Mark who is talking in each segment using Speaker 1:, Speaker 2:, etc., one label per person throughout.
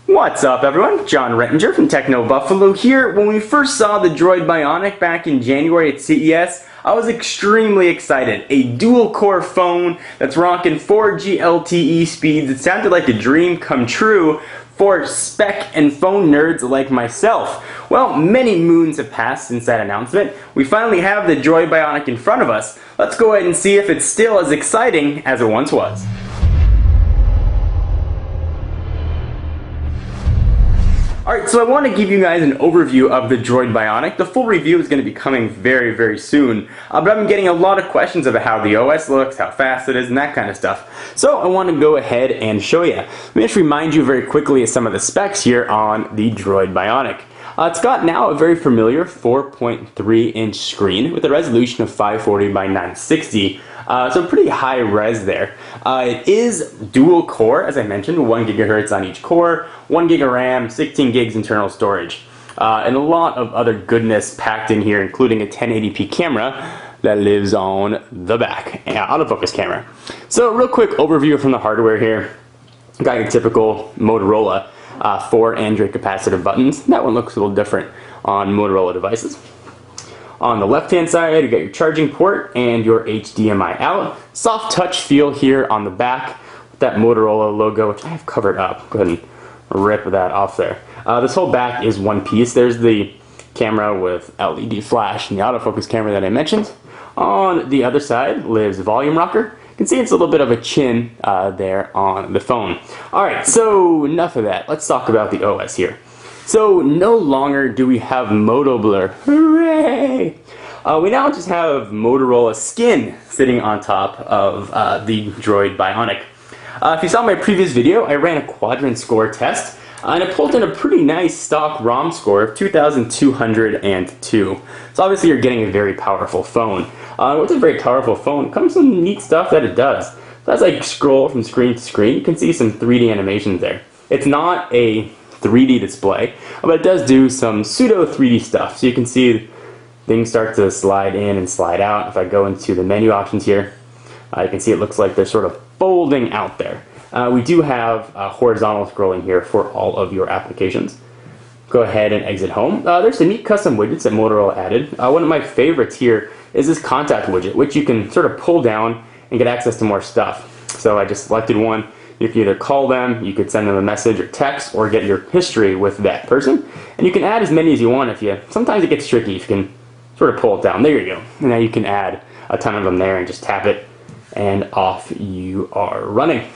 Speaker 1: What's up everyone? John Rettinger from Techno Buffalo here. When we first saw the Droid Bionic back in January at CES, I was extremely excited. A dual-core phone that's rocking 4G LTE speeds. It sounded like a dream come true for spec and phone nerds like myself. Well, many moons have passed since that announcement. We finally have the Droid Bionic in front of us. Let's go ahead and see if it's still as exciting as it once was. Alright, so I want to give you guys an overview of the Droid Bionic. The full review is going to be coming very soon, but I've been getting a lot of questions about how the OS looks, how fast it is, and that kind of stuff. So I want to go ahead and show you. Let me just remind you very quickly of some of the specs here on the Droid Bionic. It's got now a very familiar 4.3-inch screen with a resolution of 540 by 960. So pretty high res there. It is dual core, as I mentioned, 1 gigahertz on each core, 1 gig of RAM, 16 gigs internal storage, and a lot of other goodness packed in here, including a 1080p camera that lives on the back, autofocus camera. So real quick overview from the hardware here. Got your typical Motorola 4 Android capacitive buttons. That one looks a little different on Motorola devices. On the left hand side, you got your charging port and your HDMI out. Soft touch feel here on the back with that Motorola logo, which I have covered up. Go ahead and rip that off there. This whole back is one piece. There's the camera with LED flash and the autofocus camera that I mentioned. On the other side lives the volume rocker. You can see it's a little bit of a chin there on the phone. Alright, so enough of that. Let's talk about the OS here. So no longer do we have Moto Blur. Hooray! We now just have Motorola skin sitting on top of the Droid Bionic. If you saw my previous video, I ran a quadrant score test, and it pulled in a pretty nice stock ROM score of 2,202. So obviously you're getting a very powerful phone. With a very powerful phone comes some neat stuff that it does. So as I scroll from screen to screen, you can see some 3D animations there. It's not a 3D display, but it does do some pseudo 3D stuff. So you can see things start to slide in and slide out. If I go into the menu options here, you can see it looks like they're sort of folding out there. We do have horizontal scrolling here for all of your applications. Go ahead and exit home. There's some neat custom widgets that Motorola added. One of my favorites here is this contact widget, which you can sort of pull down and get access to more stuff. So I just selected one. You can either call them, you could send them a message or text, or get your history with that person. And you can add as many as you want if you, sometimes it gets tricky if you can sort of pull it down. There you go. And now you can add a ton of them there and just tap it and off you are running.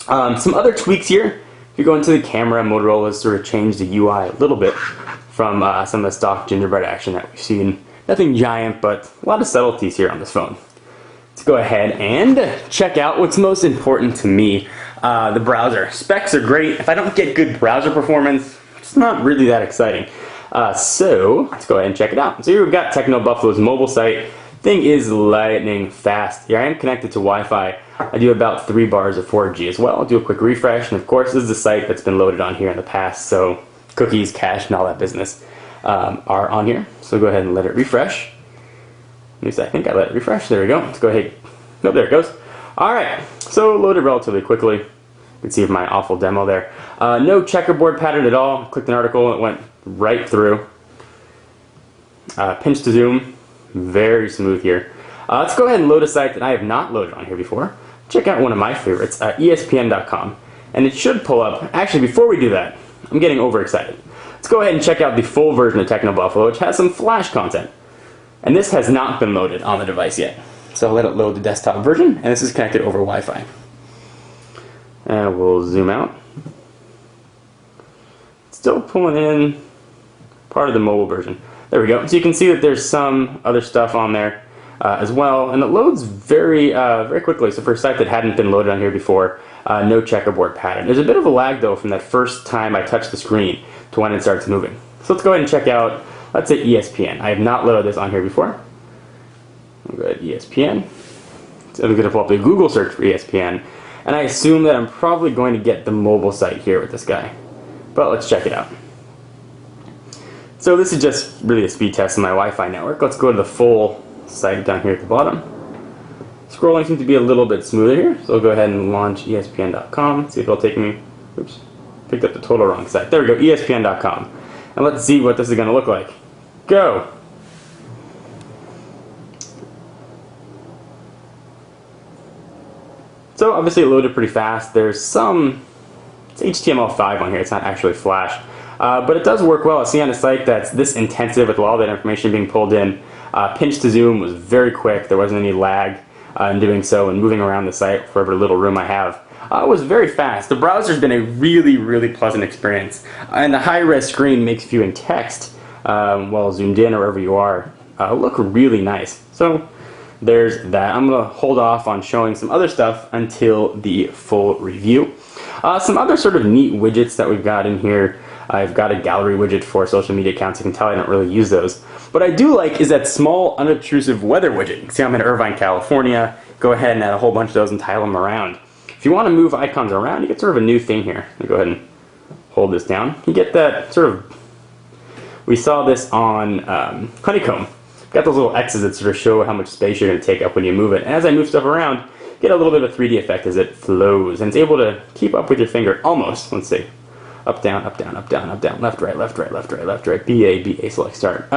Speaker 1: Some other tweaks here. If you go into the camera, Motorola has sort of changed the UI a little bit from some of the stock gingerbread action that we've seen. Nothing giant, but a lot of subtleties here on this phone. Let's go ahead and check out what's most important to me. The browser. Specs are great. If I don't get good browser performance, it's not really that exciting. So let's go ahead and check it out. So here we've got Techno Buffalo's mobile site. Thing is lightning fast. Here I am connected to Wi-Fi. I do about 3 bars of 4G as well. I'll do a quick refresh, and of course this is a site that's been loaded on here in the past, so cookies, cache, and all that business are on here. So go ahead and let it refresh. At least I think I let it refresh. There we go. Let's go ahead. Nope, there it goes. Alright, so loaded relatively quickly. You can see my awful demo there. No checkerboard pattern at all. Clicked an article, it went right through. Pinch to zoom. Very smooth here. Let's go ahead and load a site that I have not loaded on here before. Check out one of my favorites, ESPN.com. And it should pull up. Actually, before we do that, I'm getting overexcited. Let's go ahead and check out the full version of Techno Buffalo, which has some Flash content. And this has not been loaded on the device yet. So I'll let it load the desktop version, and this is connected over Wi-Fi. And we'll zoom out. Still pulling in part of the mobile version. There we go. So you can see that there's some other stuff on there as well, and it loads very quickly. So for a site that hadn't been loaded on here before, no checkerboard pattern. There's a bit of a lag though from that first time I touch the screen to when it starts moving. So let's go ahead and check out, let's say ESPN. I have not loaded this on here before. I'll go ahead ESPN. So I'm going to pull up the Google search for ESPN, and I assume that I'm probably going to get the mobile site here with this guy. But let's check it out. So this is just really a speed test of my Wi-Fi network. Let's go to the full site down here at the bottom. Scrolling seems to be a little bit smoother here, so I'll go ahead and launch ESPN.com, see if it'll take me. Oops. Picked up the total wrong site. There we go, ESPN.com. And let's see what this is going to look like. Go! So obviously it loaded pretty fast. There's some, it's HTML5 on here, it's not actually Flash. But it does work well. I see on a site that's this intensive with all that information being pulled in. Pinch to zoom was very quick. There wasn't any lag in doing so, and moving around the site for every little room I have. It was very fast. The browser's been a really, really pleasant experience. And the high-res screen makes viewing text while zoomed in or wherever you are look really nice. So there's that. I'm going to hold off on showing some other stuff until the full review. Some other sort of neat widgets that we've got in here. I've got a gallery widget for social media accounts. You can tell I don't really use those. What I do like is that small, unobtrusive weather widget. You can see I'm in Irvine, California. Go ahead and add a whole bunch of those and tile them around. If you want to move icons around, you get sort of a new thing here. Let me go ahead and hold this down. You get that sort of, we saw this on Honeycomb. Got those little X's that sort of show how much space you're going to take up when you move it. And as I move stuff around, you get a little bit of a 3D effect as it flows. And it's able to keep up with your finger almost. Let's see. Up, down, up, down, up, down, up, down, left, right, left, right, left, right, left, right, BA, BA, select, start.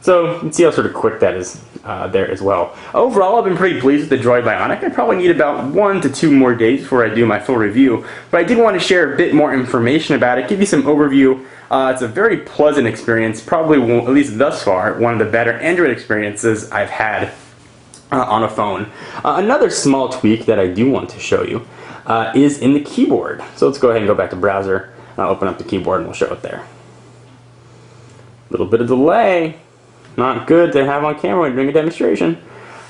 Speaker 1: So you can see how sort of quick that is there as well. Overall, I've been pretty pleased with the Droid Bionic. I probably need about 1 to 2 more days before I do my full review, but I did want to share a bit more information about it, give you some overview. It's a very pleasant experience, probably, at least thus far, one of the better Android experiences I've had on a phone. Another small tweak that I do want to show you is in the keyboard. So let's go ahead and go back to browser. I'll open up the keyboard and we'll show it there. A little bit of delay. Not good to have on camera when you're doing a demonstration.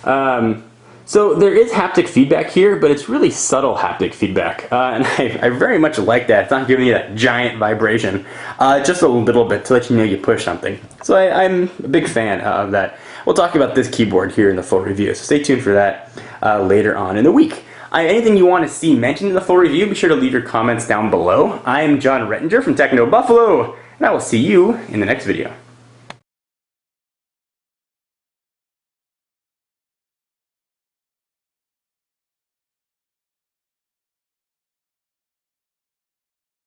Speaker 1: So there is haptic feedback here, but it's really subtle haptic feedback. And I very much like that. It's not giving you that giant vibration. Just a little bit to let you know you push something. So I'm a big fan of that. We'll talk about this keyboard here in the full review. So stay tuned for that later on in the week. Anything you want to see mentioned in the full review, be sure to leave your comments down below. I am John Rettinger from Techno Buffalo, and I will see you in the next video.